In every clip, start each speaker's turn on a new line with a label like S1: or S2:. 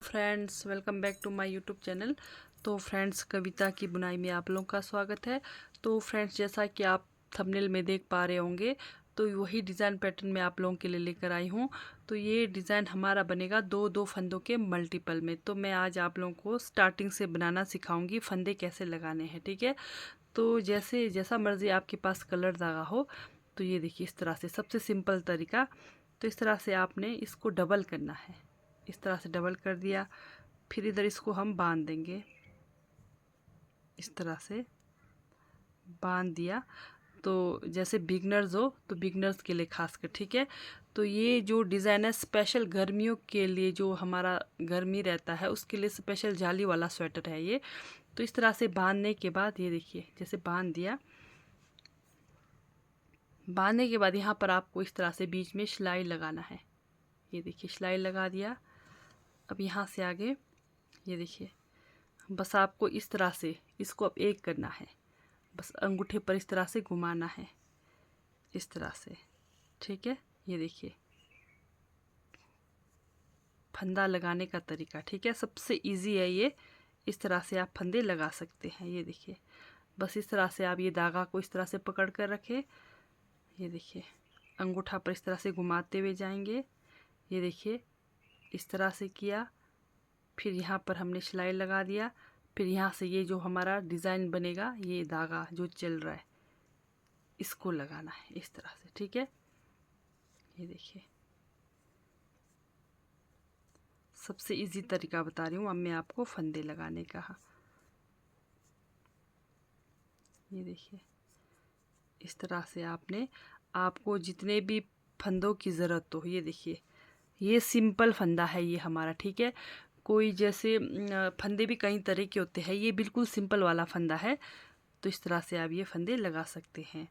S1: Friends, welcome back to my YouTube channel. तो friends, कविता की बुनाई में आप लोगों का स्वागत है। तो फ्रेंड्स, जैसा कि आप थंबनेल में देख पा रहे होंगे, तो वही डिज़ाइन पैटर्न मैं आप लोगों के लिए लेकर आई हूँ। तो ये डिज़ाइन हमारा बनेगा दो दो फंदों के मल्टीपल में। तो मैं आज आप लोगों को स्टार्टिंग से बनाना सिखाऊंगी, फंदे कैसे लगाने हैं। ठीक है, तो जैसा मर्ज़ी आपके पास कलर धागा हो। तो ये देखिए, इस तरह से सबसे सिंपल तरीका। तो इस तरह से आपने इसको डबल करना है। इस तरह से डबल कर दिया, फिर इधर इसको हम बांध देंगे। इस तरह से बांध दिया। तो जैसे बिगनर्स हो तो बिगनर्स के लिए खासकर, ठीक है। तो ये जो डिज़ाइन है स्पेशल गर्मियों के लिए, जो हमारा गर्मी रहता है उसके लिए स्पेशल जाली वाला स्वेटर है ये। तो इस तरह से बांधने के बाद ये देखिए, जैसे बांध दिया। बांधने के बाद यहाँ पर आपको इस तरह से बीच में सिलाई लगाना है। ये देखिए, सिलाई लगा दिया। अब यहाँ से आगे ये देखिए, बस आपको इस तरह से इसको अब एक करना है। बस अंगूठे पर इस तरह से घुमाना है, इस तरह से। ठीक है, ये देखिए फंदा लगाने का तरीका। ठीक है, सबसे इजी है ये। इस तरह से आप फंदे लगा सकते हैं। ये देखिए, बस इस तरह से आप ये धागा को इस तरह से पकड़ कर रखें। ये देखिए, अंगूठा पर इस तरह से घुमाते हुए जाएंगे। ये देखिए, इस तरह से किया। फिर यहाँ पर हमने सिलाई लगा दिया। फिर यहाँ से ये जो हमारा डिज़ाइन बनेगा, ये धागा जो चल रहा है इसको लगाना है इस तरह से। ठीक है, ये देखिए सबसे इजी तरीका बता रही हूँ अब मैं आपको फंदे लगाने का। ये देखिए, इस तरह से आपको जितने भी फंदों की ज़रूरत हो। ये देखिए, ये सिंपल फंदा है ये हमारा। ठीक है, कोई जैसे फंदे भी कई तरह के होते हैं, ये बिल्कुल सिंपल वाला फंदा है। तो इस तरह से आप ये फंदे लगा सकते हैं।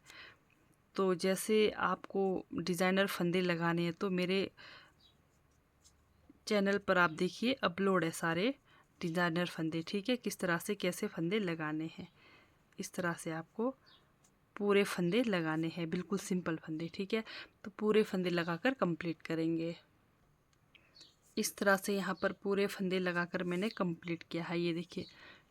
S1: तो जैसे आपको डिज़ाइनर फंदे लगाने हैं तो मेरे चैनल पर आप देखिए, अपलोड है सारे डिज़ाइनर फंदे। ठीक है, किस तरह से कैसे फंदे लगाने हैं। इस तरह से आपको पूरे फंदे लगाने हैं, बिल्कुल सिंपल फंदे। ठीक है, तो पूरे फंदे लगाकर कंप्लीट करेंगे। इस तरह से यहाँ पर पूरे फंदे लगाकर मैंने कंप्लीट किया है। ये देखिए,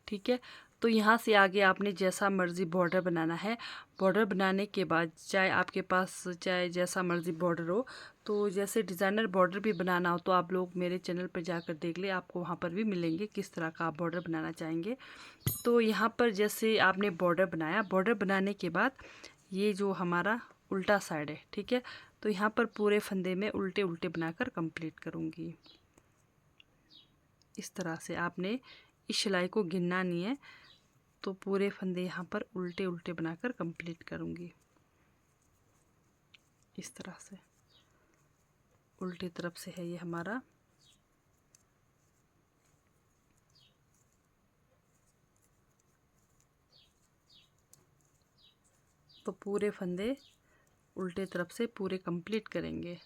S1: ठीक है। तो यहाँ से आगे आपने जैसा मर्ज़ी बॉर्डर बनाना है। बॉर्डर बनाने के बाद चाहे आपके पास चाहे जैसा मर्ज़ी बॉर्डर हो, तो जैसे डिज़ाइनर बॉर्डर भी बनाना हो तो आप लोग मेरे चैनल पर जाकर देख ले, आपको वहाँ पर भी मिलेंगे किस तरह का आप बॉर्डर बनाना चाहेंगे। तो यहाँ पर जैसे आपने बॉर्डर बनाया, बॉर्डर बनाने के बाद ये जो हमारा उल्टा साइड है, ठीक है, तो यहाँ पर पूरे फंदे में उल्टे उल्टे बनाकर कंप्लीट करूँगी। इस तरह से आपने इस सिलाई को गिनना नहीं है। तो पूरे फंदे यहाँ पर उल्टे उल्टे बनाकर कंप्लीट करूँगी। इस तरह से उल्टी तरफ से है ये हमारा। तो पूरे फंदे उल्टे तरफ से पूरे कंप्लीट करेंगे।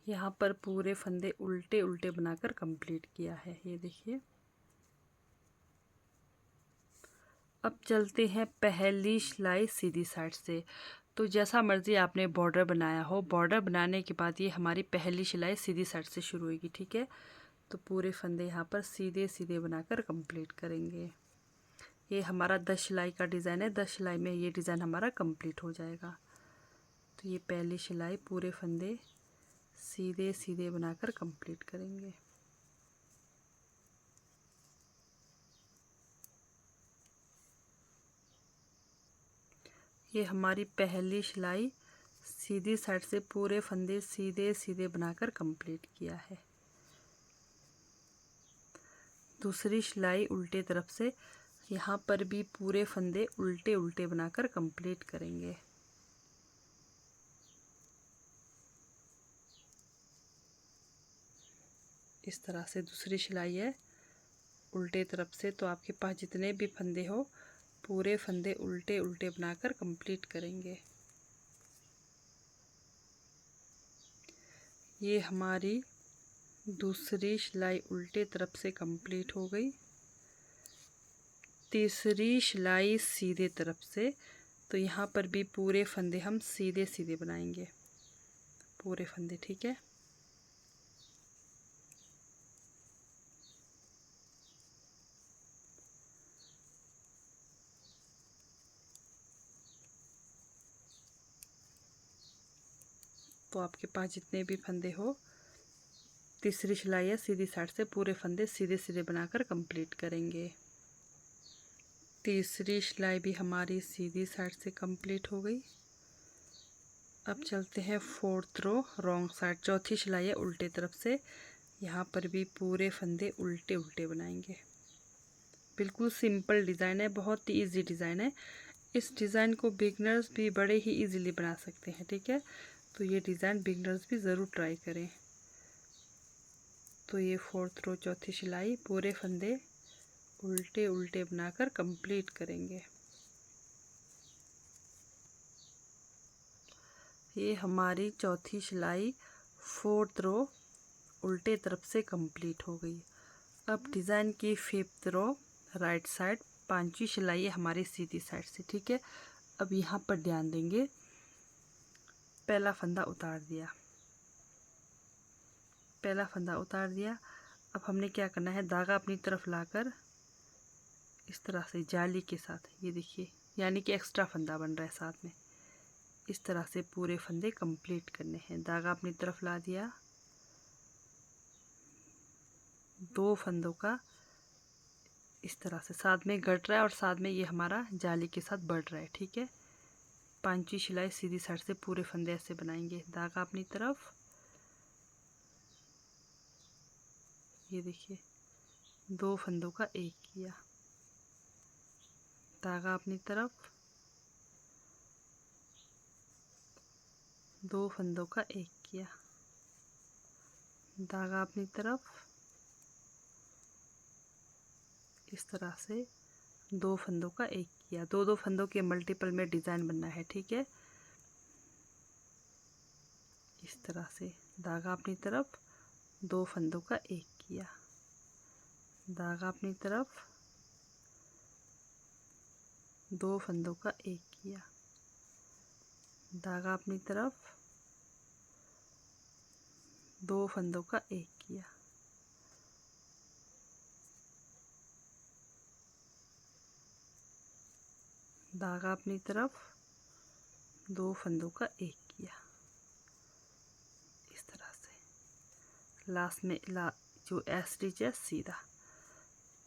S1: यहाँ पर पूरे फंदे उल्टे उल्टे बनाकर कंप्लीट किया है। ये देखिए, अब चलते हैं पहली सिलाई सीधी साइड से। तो जैसा मर्ज़ी आपने बॉर्डर बनाया हो, बॉर्डर बनाने के बाद ये हमारी पहली सिलाई सीधी साइड से शुरू होगी। ठीक है, तो पूरे फंदे यहाँ पर सीधे सीधे बनाकर कंप्लीट करेंगे। ये हमारा 10 सिलाई का डिज़ाइन है। 10 सिलाई में ये डिज़ाइन हमारा कंप्लीट हो जाएगा। तो ये पहली सिलाई पूरे फंदे सीधे सीधे बनाकर कंप्लीट करेंगे। ये हमारी पहली सिलाई सीधी साइड से पूरे फंदे सीधे सीधे बनाकर कंप्लीट किया है। दूसरी सिलाई उल्टे तरफ से, यहाँ पर भी पूरे फंदे उल्टे उल्टे बनाकर कंप्लीट करेंगे। इस तरह से दूसरी सिलाई है उल्टे तरफ से। तो आपके पास जितने भी फंदे हो पूरे फंदे उल्टे उल्टे बनाकर कंप्लीट करेंगे। ये हमारी दूसरी सिलाई उल्टे तरफ से कंप्लीट हो गई। तीसरी सिलाई सीधे तरफ से। तो यहाँ पर भी पूरे फंदे हम सीधे सीधे बनाएंगे, पूरे फंदे। ठीक है, तो आपके पास जितने भी फंदे हो, तीसरी सिलाई है सीधी साइड से पूरे फंदे सीधे सीधे बनाकर कंप्लीट करेंगे। तीसरी सिलाई भी हमारी सीधी साइड से कंप्लीट हो गई। अब चलते हैं फोर्थ रो रॉन्ग साइड, चौथी सिलाई है उल्टे तरफ से। यहाँ पर भी पूरे फंदे उल्टे उल्टे बनाएंगे। बिल्कुल सिंपल डिज़ाइन है, बहुत ही इजी डिज़ाइन है। इस डिज़ाइन को बिगनर्स भी बड़े ही इजीली बना सकते हैं, ठीक है। तो ये डिज़ाइन बिगनर्स भी ज़रूर ट्राई करें। तो ये फोर्थ रो चौथी सिलाई पूरे फंदे उल्टे उल्टे बनाकर कंप्लीट करेंगे। ये हमारी चौथी सिलाई फोर्थ रो उल्टे तरफ से कंप्लीट हो गई। अब डिज़ाइन की फिफ्थ रो राइट साइड, पांचवी सिलाई है हमारी सीधी साइड से, ठीक है। अब यहाँ पर ध्यान देंगे, पहला फंदा उतार दिया, पहला फंदा उतार दिया। अब हमने क्या करना है, धागा अपनी तरफ लाकर इस तरह से जाली के साथ, ये देखिए, यानी कि एक्स्ट्रा फंदा बन रहा है साथ में। इस तरह से पूरे फंदे कंप्लीट करने हैं। धागा अपनी तरफ ला दिया, दो फंदों का इस तरह से साथ में घट रहा है और साथ में ये हमारा जाली के साथ बढ़ रहा है, ठीक है। पांचवी सिलाई सीधी साइड से पूरे फंदे ऐसे बनाएंगे। धागा अपनी तरफ, ये देखिए, दो फंदों का एक किया, धागा अपनी तरफ, दो फंदों का एक किया, धागा अपनी तरफ, इस तरह से दो फंदों का एक किया। दो दो फंदों के मल्टीपल में डिज़ाइन बनना है, ठीक है। इस तरह से धागा अपनी तरफ, दो फंदों का एक किया, धागा अपनी तरफ, दो फंदों का एक किया, धागा अपनी तरफ, दो फंदों का एक किया, धागा अपनी तरफ, दो फंदों का एक किया। इस तरह से लास्ट में जो स्टिच है सीधा।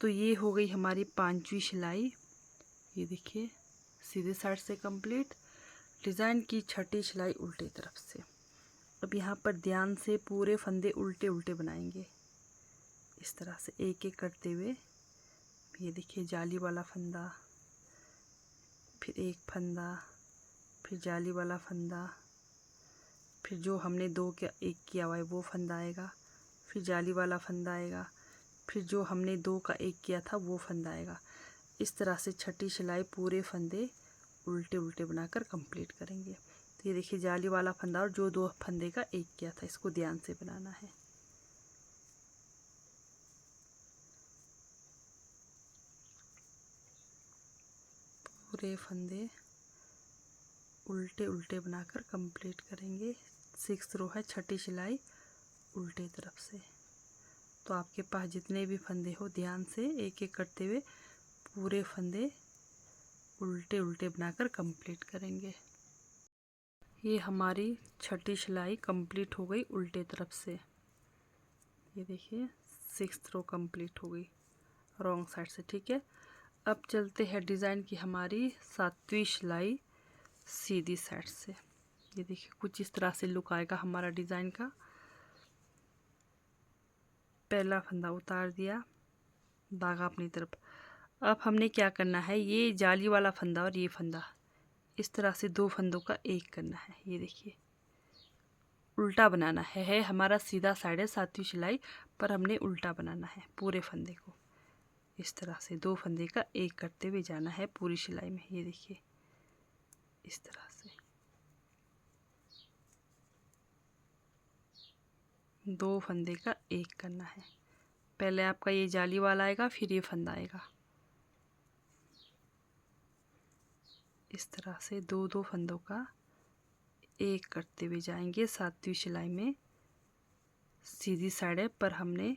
S1: तो ये हो गई हमारी पांचवी सिलाई, ये देखिए, सीधे साइड से कंप्लीट। डिज़ाइन की छठी सिलाई उल्टे तरफ से। अब यहाँ पर ध्यान से पूरे फंदे उल्टे उल्टे बनाएंगे, इस तरह से एक एक करते हुए। ये देखिए, जाली वाला फंदा, फिर एक फंदा, फिर जाली वाला फंदा, फिर जो हमने दो का एक किया हुआ है वो फंदा आएगा, फिर जाली वाला फंदा आएगा, फिर जो हमने दो का एक किया था वो फंदा आएगा। इस तरह से छठी सिलाई पूरे फंदे उल्टे उल्टे बनाकर कंप्लीट करेंगे। तो ये देखिए, जाली वाला फंदा और जो दो फंदे का एक किया था, इसको ध्यान से बनाना है। पूरे फंदे उल्टे उल्टे बनाकर कंप्लीट करेंगे। सिक्स्थ रो है, छठी सिलाई उल्टे तरफ से। तो आपके पास जितने भी फंदे हो, ध्यान से एक एक करते हुए पूरे फंदे उल्टे उल्टे बनाकर कंप्लीट करेंगे। ये हमारी छठी सिलाई कंप्लीट हो गई उल्टे तरफ से। ये देखिए, सिक्स्थ रो कंप्लीट हो गई रॉन्ग साइड से, ठीक है। अब चलते हैं डिज़ाइन की हमारी सातवीं सिलाई सीधी साइड से। ये देखिए, कुछ इस तरह से लुक आएगा हमारा डिज़ाइन का। पहला फंदा उतार दिया, धागा अपनी तरफ। अब हमने क्या करना है, ये जाली वाला फंदा और ये फंदा, इस तरह से दो फंदों का एक करना है। ये देखिए, उल्टा बनाना है हमारा सीधा साइड है सातवीं सिलाई, पर हमने उल्टा बनाना है पूरे फंदे को। इस तरह से दो फंदे का एक करते हुए जाना है पूरी सिलाई में। ये देखिए, इस तरह से दो फंदे का एक करना है। पहले आपका ये जाली वाला आएगा, फिर ये फंदा आएगा। इस तरह से दो दो फंदों का एक करते हुए जाएंगे सातवीं सिलाई में। सीधी साइड है, पर हमने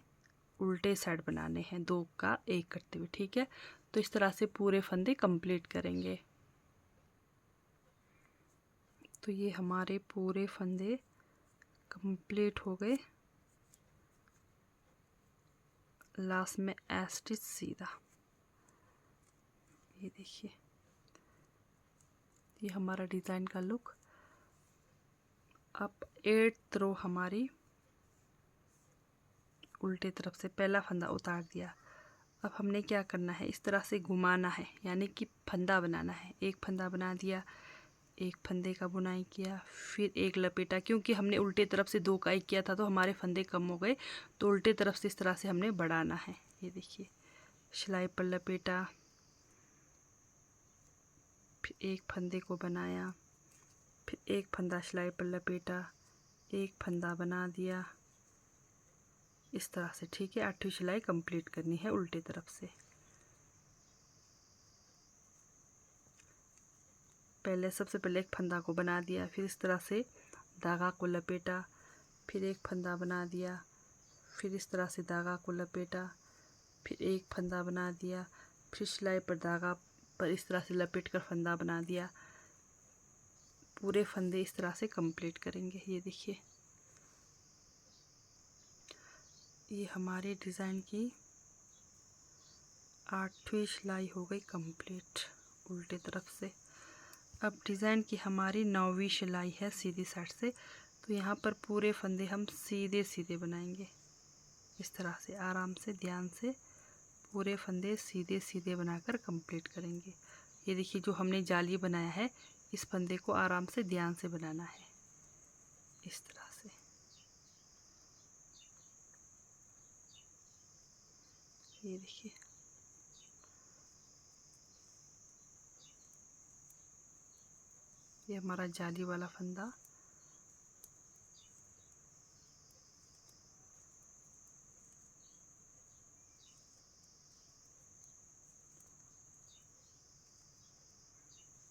S1: उल्टे साइड बनाने हैं, दो का एक करते हुए, ठीक है। तो इस तरह से पूरे फंदे कंप्लीट करेंगे। तो ये हमारे पूरे फंदे कंप्लीट हो गए। लास्ट में स्टिच सीधा। ये देखिए, ये हमारा डिज़ाइन का लुक। अब 8th रो हमारी उल्टे तरफ से पहला फंदा उतार दिया। अब हमने क्या करना है, इस तरह से घुमाना है, यानी कि फंदा बनाना है। एक फंदा बना दिया, एक फंदे का बुनाई किया, फिर एक लपेटा। क्योंकि हमने उल्टे तरफ से 2 काई किया था तो हमारे फंदे कम हो गए, तो उल्टे तरफ से इस तरह से हमने बढ़ाना है। ये देखिए, सिलाई पर लपेटा, फिर एक फंदे को बनाया, फिर एक फंदा सिलाई पर लपेटा, एक फंदा बना दिया इस तरह से। ठीक है, 8वीं सिलाई कंप्लीट करनी है उल्टे तरफ से। पहले सबसे पहले एक फंदा को बना दिया, फिर इस तरह से धागा को लपेटा, फिर एक फंदा बना दिया, फिर इस तरह से धागा को लपेटा, फिर एक फंदा बना दिया, फिर सिलाई पर धागा पर इस तरह से लपेट कर फंदा बना दिया। पूरे फंदे इस तरह से कंप्लीट करेंगे। ये देखिए, ये हमारे डिज़ाइन की 8वीं सिलाई हो गई कंप्लीट उल्टे तरफ से। अब डिज़ाइन की हमारी 9वीं सिलाई है सीधी साइड से, तो यहाँ पर पूरे फंदे हम सीधे सीधे बनाएंगे। इस तरह से आराम से, ध्यान से पूरे फंदे सीधे सीधे बनाकर कंप्लीट करेंगे। ये देखिए, जो हमने जाली बनाया है, इस फंदे को आराम से ध्यान से बनाना है इस तरह से। ये देखिए, ये हमारा जाली वाला फंदा।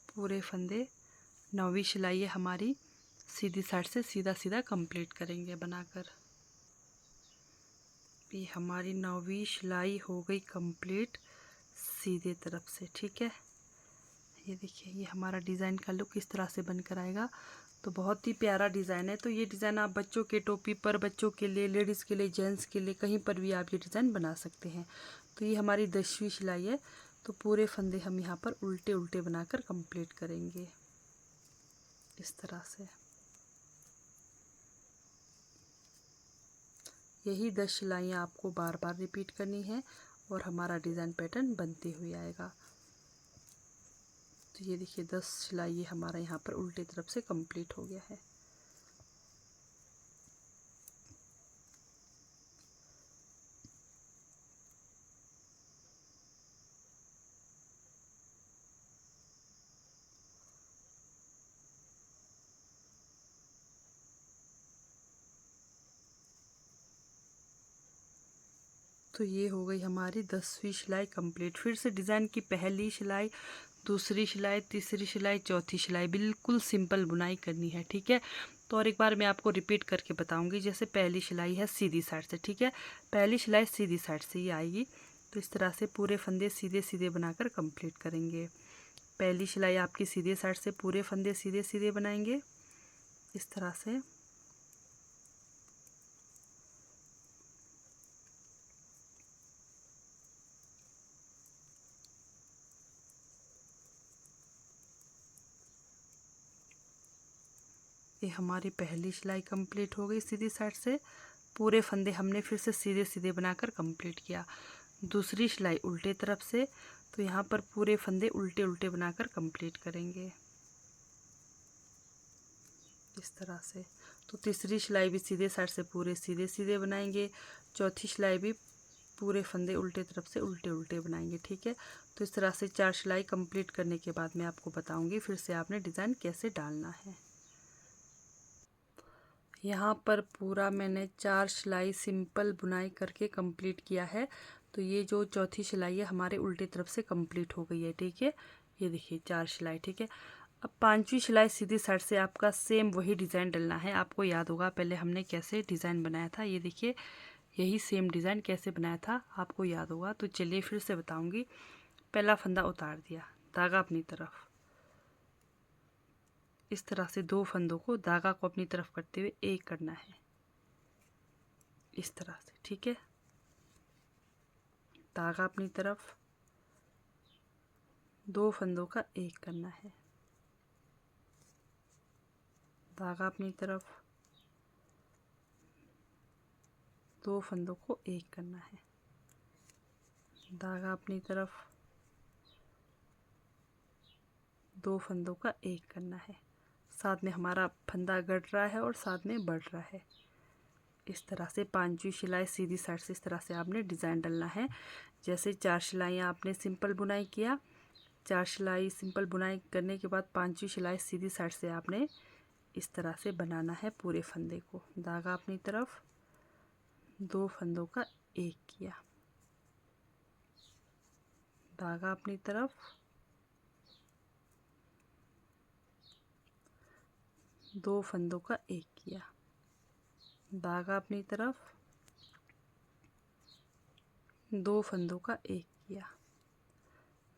S1: पूरे फंदे 9वीं सिलाई है हमारी, सीधी साइड से सीधा सीधा कंप्लीट करेंगे बनाकर। ये हमारी 9वीं सिलाई हो गई कंप्लीट सीधे तरफ से। ठीक है, ये देखिए, ये हमारा डिज़ाइन का लुक इस तरह से बनकर आएगा। तो बहुत ही प्यारा डिज़ाइन है। तो ये डिज़ाइन आप बच्चों के टोपी पर, बच्चों के लिए, लेडीज़ के लिए, जेंट्स के लिए, कहीं पर भी आप ये डिज़ाइन बना सकते हैं। तो ये हमारी 10वीं सिलाई है। तो पूरे फंदे हम यहाँ पर उल्टे उल्टे बनाकर कंप्लीट करेंगे इस तरह से। यही 10 सिलाइयाँ आपको बार बार रिपीट करनी है और हमारा डिज़ाइन पैटर्न बनते हुए आएगा। तो ये देखिए, 10 सिलाई हमारा यहाँ पर उल्टे तरफ से कंप्लीट हो गया है। तो ये हो गई हमारी 10वीं सिलाई कंप्लीट। फिर से डिज़ाइन की पहली सिलाई, दूसरी सिलाई, तीसरी सिलाई, चौथी सिलाई, बिल्कुल सिंपल बुनाई करनी है। ठीक है, तो और एक बार मैं आपको रिपीट करके बताऊंगी। जैसे पहली सिलाई है सीधी साइड से, ठीक है, पहली सिलाई सीधी साइड से ये आएगी। तो इस तरह से पूरे फंदे सीधे सीधे बनाकर कंप्लीट करेंगे। पहली सिलाई आपकी सीधे साइड से पूरे फंदे सीधे सीधे बनाएंगे इस तरह से। ये हमारी पहली सिलाई कंप्लीट हो गई सीधी साइड से। पूरे फंदे हमने फिर से सीधे सीधे बनाकर कंप्लीट किया। दूसरी सिलाई उल्टे तरफ से, तो यहाँ पर पूरे फंदे उल्टे उल्टे बनाकर कंप्लीट करेंगे इस तरह से। तो तीसरी सिलाई भी सीधे साइड से पूरे सीधे सीधे बनाएंगे। चौथी सिलाई भी पूरे फंदे उल्टे तरफ से उल्टे उल्टे बनाएंगे। ठीक है, तो इस तरह से 4 सिलाई कंप्लीट करने के बाद मैं आपको बताऊंगी फिर से आपने डिज़ाइन कैसे डालना है। यहाँ पर पूरा मैंने 4 सिलाई सिंपल बुनाई करके कंप्लीट किया है। तो ये जो चौथी सिलाई है हमारे उल्टी तरफ से कंप्लीट हो गई है। ठीक है, ये देखिए 4 सिलाई। ठीक है, अब 5वीं सिलाई सीधी साइड से आपका सेम वही डिज़ाइन डलना है। आपको याद होगा पहले हमने कैसे डिज़ाइन बनाया था। ये देखिए, यही सेम डिज़ाइन कैसे बनाया था आपको याद होगा। तो चलिए फिर से बताऊँगी। पहला फंदा उतार दिया, धागा अपनी तरफ, इस तरह से 2 फंदों को धागा को अपनी तरफ करते हुए एक करना है, इस तरह से। ठीक है, धागा अपनी तरफ, 2 फंदों का एक करना है, धागा अपनी तरफ, 2 फंदों को एक करना है, धागा अपनी तरफ, 2 फंदों का एक करना है। साथ में हमारा फंदा घट रहा है और साथ में बढ़ रहा है। इस तरह से 5वीं सिलाई सीधी साइड से इस तरह से आपने डिज़ाइन डालना है। जैसे 4 सिलाइयाँ आपने सिंपल बुनाई किया, 4 सिलाई सिंपल बुनाई करने के बाद 5वीं सिलाई सीधी साइड से आपने इस तरह से बनाना है पूरे फंदे को। धागा अपनी तरफ, 2 फंदों का एक किया, धागा अपनी तरफ, 2 फंदों का एक किया, धागा अपनी तरफ, 2 फंदों का एक किया,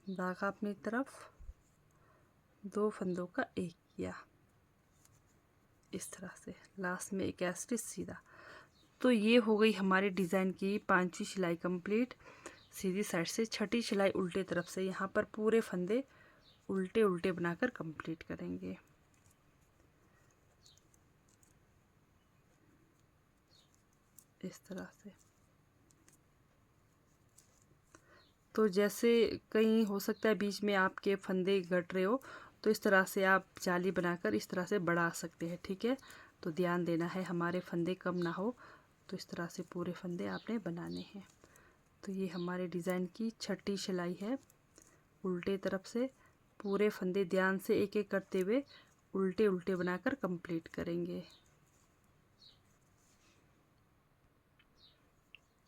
S1: धागा अपनी तरफ, 2 फंदों का एक किया, इस तरह से। लास्ट में एक स्टिच सीधा। तो ये हो गई हमारी डिज़ाइन की 5वीं सिलाई कंप्लीट सीधी साइड से। 6ठी सिलाई उल्टे तरफ से, यहाँ पर पूरे फंदे उल्टे उल्टे बनाकर कंप्लीट करेंगे। इस तरह से। तो जैसे कहीं हो सकता है बीच में आपके फंदे घट रहे हो, तो इस तरह से आप जाली बनाकर इस तरह से बढ़ा सकते हैं। ठीक है, तो ध्यान देना है हमारे फंदे कम ना हो। तो इस तरह से पूरे फंदे आपने बनाने हैं। तो ये हमारे डिज़ाइन की 6ठी सिलाई है। उल्टे तरफ से पूरे फंदे ध्यान से एक एक करते हुए उल्टे उल्टे बनाकर कंप्लीट करेंगे।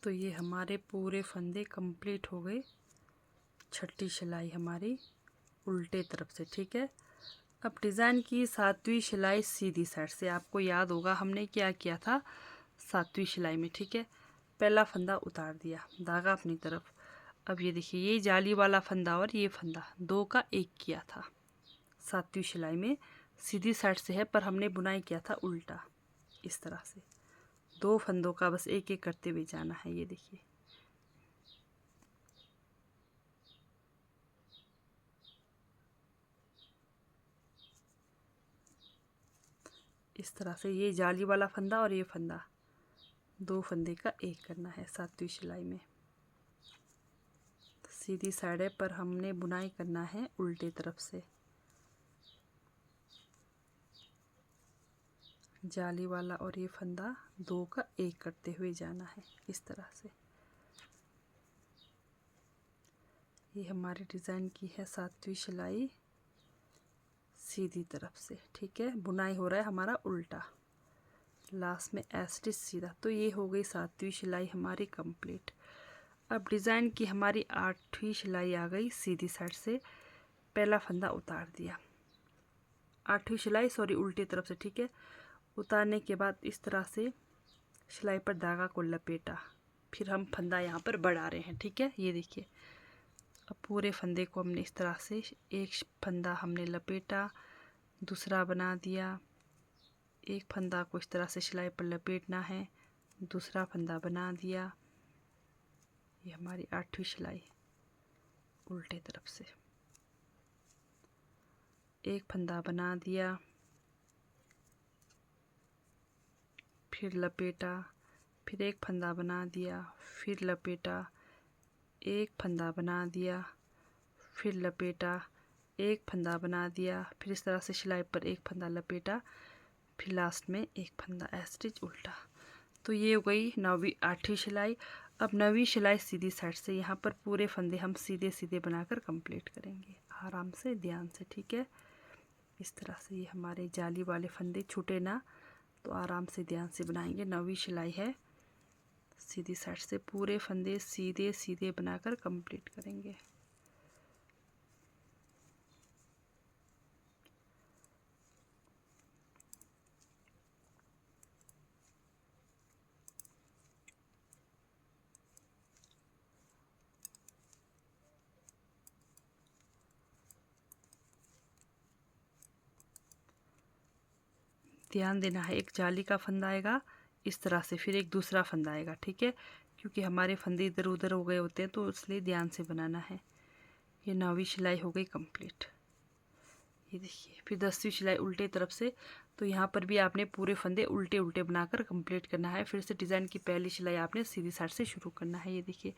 S1: तो ये हमारे पूरे फंदे कंप्लीट हो गए। 6ठी सिलाई हमारी उल्टे तरफ से। ठीक है, अब डिज़ाइन की 7वीं सिलाई सीधी साइड से। आपको याद होगा हमने क्या किया था 7वीं सिलाई में। ठीक है, पहला फंदा उतार दिया, धागा अपनी तरफ। अब ये देखिए, ये जाली वाला फंदा और ये फंदा 2 का एक किया था 7वीं सिलाई में। सीधी साइड से है पर हमने बुनाई किया था उल्टा, इस तरह से। 2 फंदों का बस एक एक करते हुए जाना है। ये देखिए, इस तरह से। ये जाली वाला फंदा और ये फंदा, 2 फंदे का एक करना है 7वीं सिलाई में। सीधी साइड है पर हमने बुनाई करना है उल्टे तरफ से। जाली वाला और ये फंदा 2 का एक करते हुए जाना है, इस तरह से। ये हमारी डिज़ाइन की है 7वीं सिलाई सीधी तरफ से। ठीक है, बुनाई हो रहा है हमारा उल्टा, लास्ट में स्टिच सीधा। तो ये हो गई 7वीं सिलाई हमारी कंप्लीट। अब डिज़ाइन की हमारी 8वीं सिलाई आ गई सीधी साइड से। पहला फंदा उतार दिया, 8वीं सिलाई सॉरी उल्टी तरफ से। ठीक है, उतारने के बाद इस तरह से सिलाई पर धागा को लपेटा, फिर हम फंदा यहाँ पर बढ़ा रहे हैं। ठीक है, ये देखिए, अब पूरे फंदे को हमने इस तरह से, एक फंदा हमने लपेटा, दूसरा बना दिया, एक फंदा को इस तरह से सिलाई पर लपेटना है, दूसरा फंदा बना दिया। ये हमारी 8वीं सिलाई उल्टे तरफ से। एक फंदा बना दिया, फिर लपेटा, फिर एक फंदा बना दिया, फिर लपेटा, एक फंदा बना दिया, फिर लपेटा, एक फंदा बना दिया, फिर इस तरह से सिलाई पर एक फंदा लपेटा, फिर लास्ट में एक फंदा स्टिच उल्टा। तो ये हो गई 9वीं 8वीं सिलाई। अब 9वीं सिलाई सीधी साइड से। यहाँ पर पूरे फंदे हम सीधे सीधे बनाकर कंप्लीट करेंगे, आराम से, ध्यान से। ठीक है, इस तरह से। ये हमारे जाली वाले फंदे छूटे ना, तो आराम से ध्यान से बनाएंगे। 9वीं सिलाई है सीधी साइड से, पूरे फंदे सीधे सीधे बनाकर कंप्लीट करेंगे। ध्यान देना है, एक जाली का फंदा आएगा इस तरह से, फिर एक दूसरा फंदा आएगा, ठीक है, क्योंकि हमारे फंदे इधर उधर हो गए होते हैं तो इसलिए ध्यान से बनाना है। ये 9वीं सिलाई हो गई कंप्लीट। ये देखिए, फिर 10वीं सिलाई उल्टे तरफ से, तो यहाँ पर भी आपने पूरे फंदे उल्टे उल्टे बनाकर कंप्लीट करना है। फिर से डिज़ाइन की पहली सिलाई आपने सीधी साइड से शुरू करना है। ये देखिए,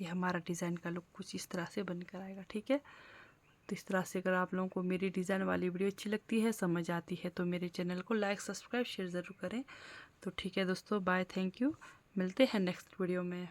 S1: ये हमारा डिज़ाइन का लुक कुछ इस तरह से बनकर आएगा, ठीक है। तो इस तरह से अगर आप लोगों को मेरी डिज़ाइन वाली वीडियो अच्छी लगती है, समझ आती है, तो मेरे चैनल को लाइक सब्सक्राइब शेयर ज़रूर करें। तो ठीक है दोस्तों, बाय, थैंक यू, मिलते हैं नेक्स्ट वीडियो में।